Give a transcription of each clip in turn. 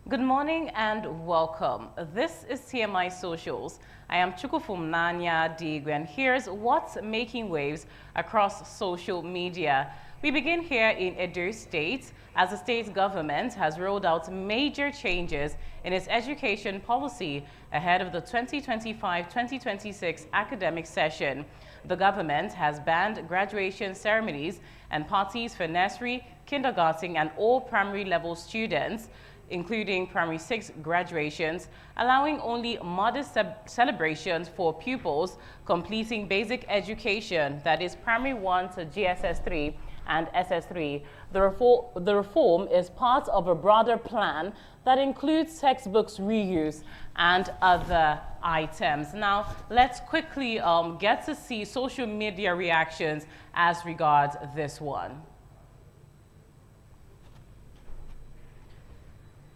Good morning and welcome. This is TMI Socials. I am Chukufum Nanya Digwe, and here's what's making waves across social media. We begin here in Edo State, as the state government has rolled out major changes in its education policy ahead of the 2025-2026 academic session. The government has banned graduation ceremonies and parties for nursery, kindergarten, and all primary level students, including primary 6 graduations, allowing only modest celebrations for pupils completing basic education, that is primary 1 to GSS 3 and SS3. The reform is part of a broader plan that includes textbooks reuse and other items. Now, let's quickly get to see social media reactions as regards this one.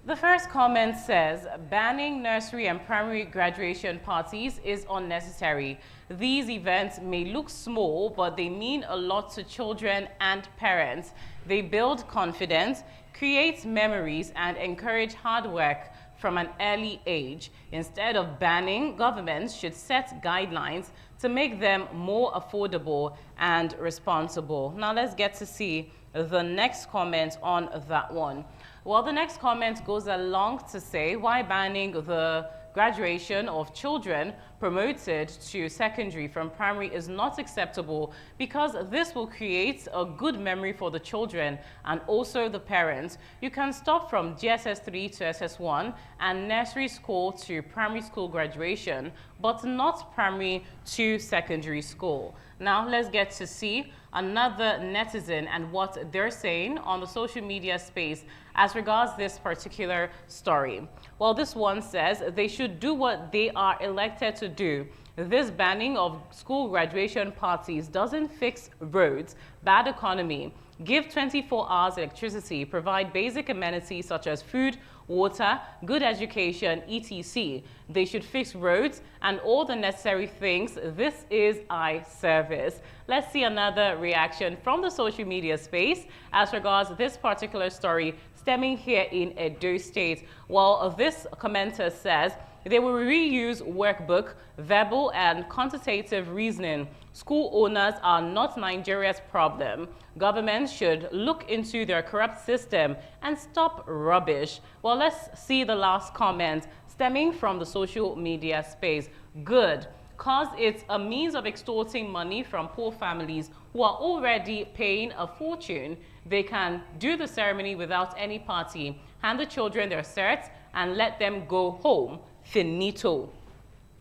The first comment says, banning nursery and primary graduation parties is unnecessary. These events may look small, but they mean a lot to children and parents. They build confidence, create memories, and encourage hard work from an early age. Instead of banning, governments should set guidelines to make them more affordable and responsible. Now let's get to see the next comment on that one. Well, the next comment goes along to say why banning the graduation of children promoted to secondary from primary is not acceptable, because this will create a good memory for the children and also the parents. You can stop from GSS 3 to SS1 and nursery school to primary school graduation, but not primary to secondary school. Now let's get to see another netizen and what they're saying on the social media space as regards this particular story. Well, this one says they should do what they are elected to do. This banning of school graduation parties doesn't fix roads, bad economy, give 24 hours electricity, provide basic amenities such as food, water, good education, etc. They should fix roads and all the necessary things. This is eye service. Let's see another reaction from the social media space as regards this particular story stemming here in Edo State. Well, this commenter says they will reuse workbook, verbal and quantitative reasoning. School owners are not Nigeria's problem. Government should look into their corrupt system and stop rubbish. Well, let's see the last comment stemming from the social media space. Good, because it's a means of extorting money from poor families who are already paying a fortune. They can do the ceremony without any party, hand the children their certs, and let them go home. Finito.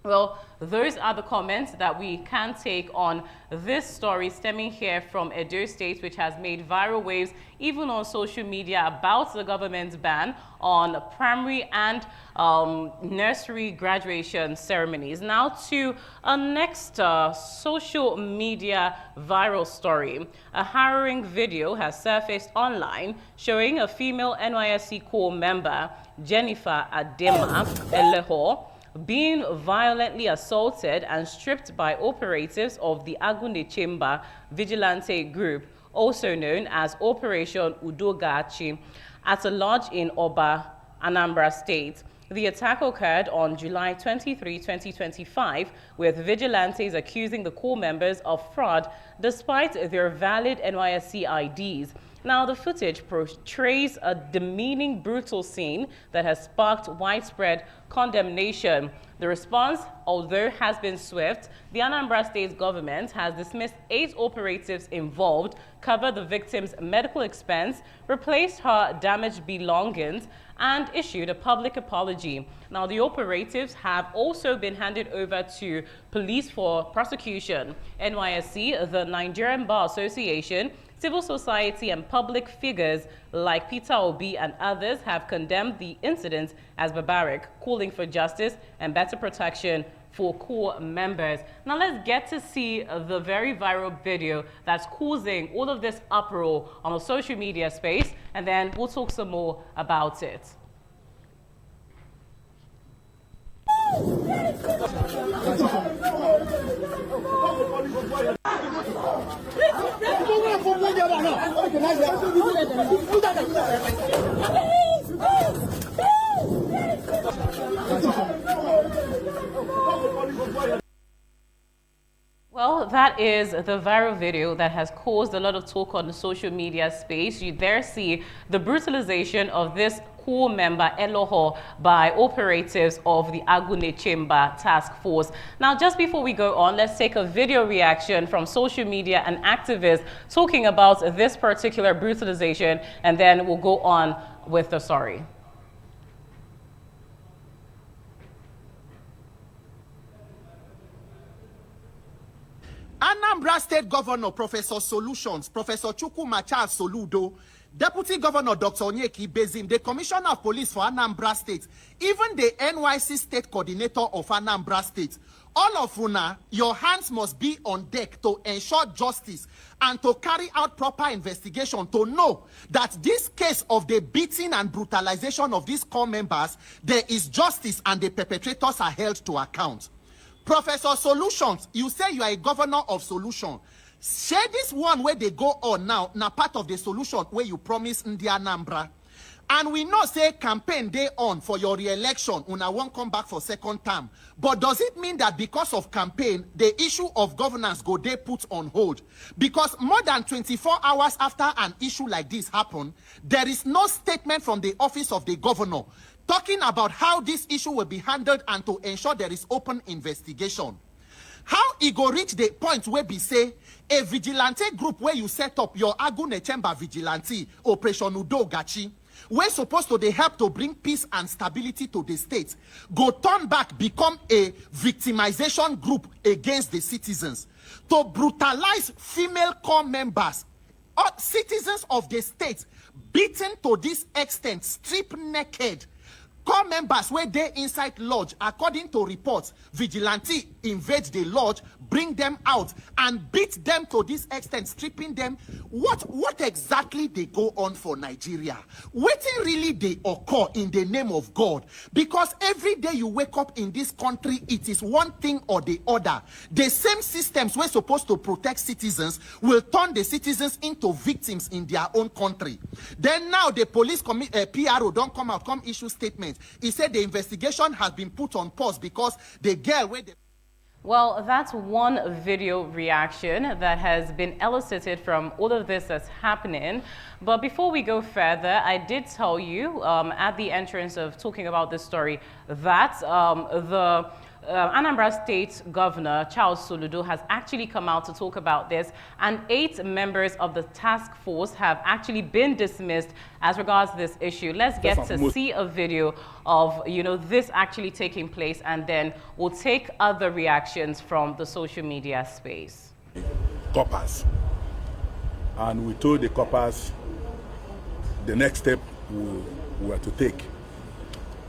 Well, those are the comments that we can take on this story stemming here from Edo State, which has made viral waves even on social media about the government's ban on primary and nursery graduation ceremonies. Now to a next social media viral story. A harrowing video has surfaced online showing a female NYSC corps member, Jennifer Adema Elobor, being violently assaulted and stripped by operatives of the Agunde Chamber Vigilante group, also known as Operation Udogachi, at a lodge in Oba, Anambra State. The attack occurred on July 23, 2025, with vigilantes accusing the corps members of fraud despite their valid NYSC IDs. Now, the footage portrays a demeaning, brutal scene that has sparked widespread condemnation. The response, although has been swift, the Anambra State government has dismissed 8 operatives involved, covered the victim's medical expense, replaced her damaged belongings, and issued a public apology. Now, the operatives have also been handed over to police for prosecution. NYSC, the Nigerian Bar Association, civil society and public figures like Peter Obi and others have condemned the incident as barbaric, calling for justice and better protection for corps members. Now let's get to see the very viral video that's causing all of this uproar on the social media space, and then we'll talk some more about it. that is the viral video that has caused a lot of talk on the social media space. You there see the brutalization of this corps member Elobor by operatives of the Agune Chamber Task Force. Now, just before we go on, let's take a video reaction from social media and activists talking about this particular brutalization, and then we'll go on with the story. Anambra State Governor Professor Solutions, Professor Chukwuma Charles Soludo, Deputy Governor Dr. Onyeki Bezim, the Commissioner of Police for Anambra State, even the NYSC State Coordinator of Anambra State, all of una, your hands must be on deck to ensure justice and to carry out proper investigation to know that this case of the beating and brutalization of these corps members, there is justice and the perpetrators are held to account. Professor Solutions, you say you are a governor of solution. Share this one where they go on now part of the solution where you promise in the Anambra. And we know say campaign day on for your re-election when I won't come back for second term. But does it mean that because of campaign, the issue of governance go they put on hold? Because more than 24 hours after an issue like this happen, there is no statement from the office of the governor talking about how this issue will be handled and to ensure there is open investigation. How it go reach the point where we say a vigilante group where you set up your Agune Chamber Vigilante, Operation Udo Gachi, we're supposed to they help to bring peace and stability to the state, go turn back, become a victimization group against the citizens, to brutalize female corps members, citizens of the state, beaten to this extent, stripped naked. Corps members where they inside lodge, according to reports, vigilante invade the lodge, bring them out, and beat them to this extent, stripping them. What exactly they go on for Nigeria? What really they occur in the name of God? Because every day you wake up in this country, it is one thing or the other. The same systems we're supposed to protect citizens will turn the citizens into victims in their own country. Then now the police PRO don't come out, come issue statements. He said the investigation has been put on pause because the girl where the... Well, that's one video reaction that has been elicited from all of this that's happening. But before we go further, I did tell you at the entrance of talking about this story that the Anambra State Governor Charles Soludo has actually come out to talk about this, and 8 members of the task force have actually been dismissed as regards this issue. Let's get to see a video of this actually taking place, and then we'll take other reactions from the social media space. Coppers, and we told the coppers the next step we were to take,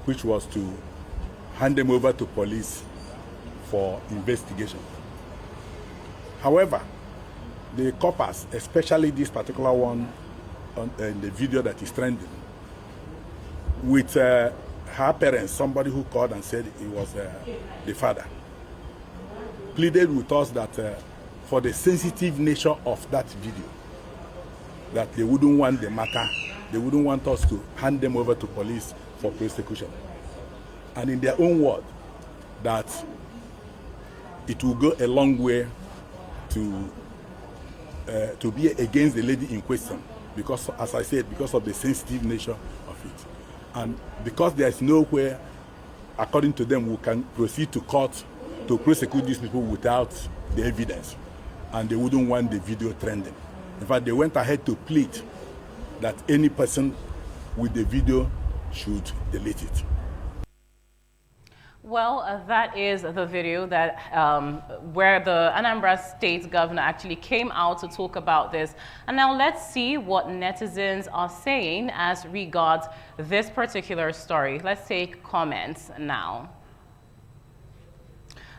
which was to hand them over to police for investigation. However, the coppers, especially this particular one in the video that is trending, with her parents, somebody who called and said he was the father, pleaded with us that for the sensitive nature of that video, that they wouldn't want the matter, they wouldn't want us to hand them over to police for prosecution. And in their own word, that it will go a long way to be against the lady in question, because, as I said, because of the sensitive nature of it. And because there is nowhere, according to them, we can proceed to court to prosecute these people without the evidence. And they wouldn't want the video trending. In fact, they went ahead to plead that any person with the video should delete it. Well, that is the video that where the Anambra State Governor actually came out to talk about this. And now let's see what netizens are saying as regards this particular story. Let's take comments now.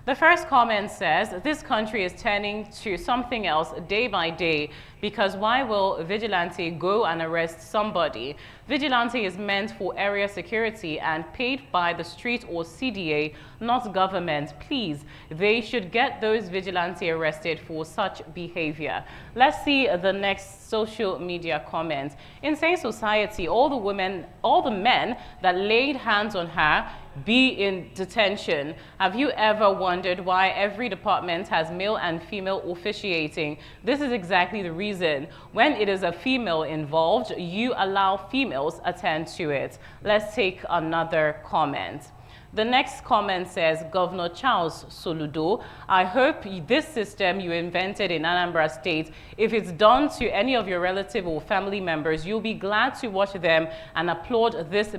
The first comment says, this country is turning to something else day by day, because why will vigilante go and arrest somebody? Vigilante is meant for area security and paid by the street or CDA, not government. Please, they should get those vigilante arrested for such behavior. Let's see the next social media comment. Insane society, all the men that laid hands on her be in detention. Have you ever wondered why every department has male and female officiating? This is exactly the reason. When it is a female involved, you allow females attend to it. Let's take another comment. The next comment says, Governor Charles Soludo, I hope this system you invented in Anambra State, if it's done to any of your relative or family members, you'll be glad to watch them and applaud this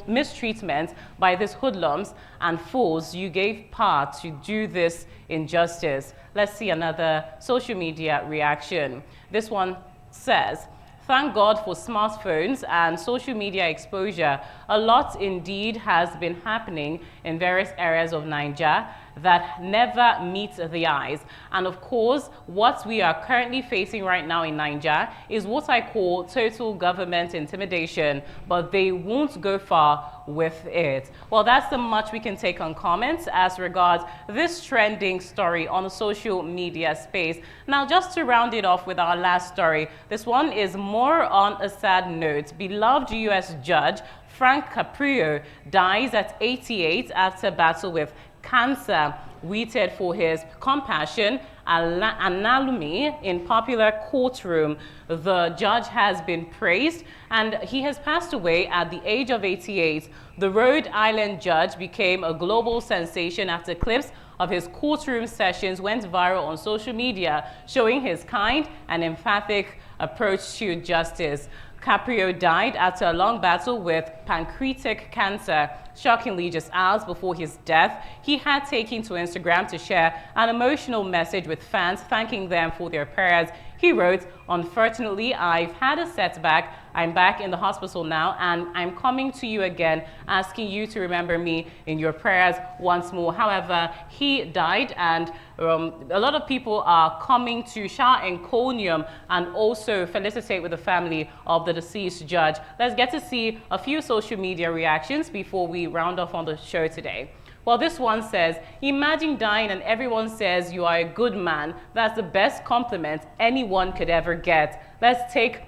mistreatment by these hoodlums and fools you gave power to do this injustice. Let's see another social media reaction. This one says, thank God for smartphones and social media exposure. A lot indeed has been happening in various areas of Nigeria that never meets the eyes. And of course, what we are currently facing right now in Nigeria is what I call total government intimidation, but they won't go far with it. Well, that's the much we can take on comments as regards this trending story on the social media space. Now, just to round it off with our last story, this one is more on a sad note. Beloved U.S. judge Frank Caprio dies at 88 after battle with cancer. Waited for his compassion and alumni in popular courtroom. The judge has been praised and he has passed away at the age of 88. The Rhode Island judge became a global sensation after clips of his courtroom sessions went viral on social media, showing his kind and emphatic approach to justice. Caprio died after a long battle with pancreatic cancer. Shockingly, just hours before his death, he had taken to Instagram to share an emotional message with fans, thanking them for their prayers. He wrote, "Unfortunately, I've had a setback. I'm back in the hospital now, and I'm coming to you again, asking you to remember me in your prayers once more." However, he died, and a lot of people are coming to shower encomium and also felicitate with the family of the deceased judge. Let's get to see a few social media reactions before we round off on the show today. Well, this one says, imagine dying and everyone says you are a good man. That's the best compliment anyone could ever get. Let's take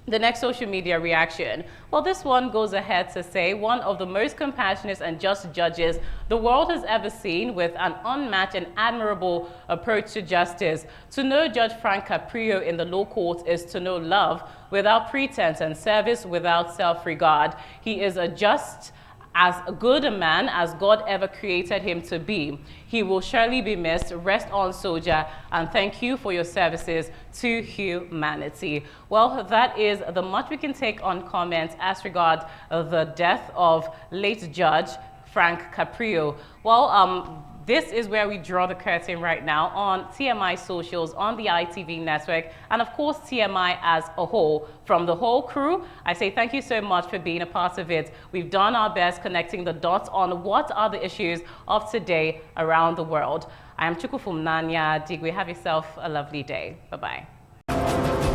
the next social media reaction. Well, this one goes ahead to say, one of the most compassionate and just judges the world has ever seen, with an unmatched and admirable approach to justice. To know Judge Frank Caprio in the law court is to know love without pretense and service without self-regard. He is as good a man as God ever created him to be. He will surely be missed. Rest on, soldier, and thank you for your services to humanity. Well, that is the much we can take on comments as regards the death of late Judge Frank Caprio. Well, this is where we draw the curtain right now on TMI socials, on the ITV network, and of course TMI as a whole. From the whole crew, I say thank you so much for being a part of it. We've done our best connecting the dots on what are the issues of today around the world. I am Chukwu from Nanya Digwe. Have yourself a lovely day. Bye-bye.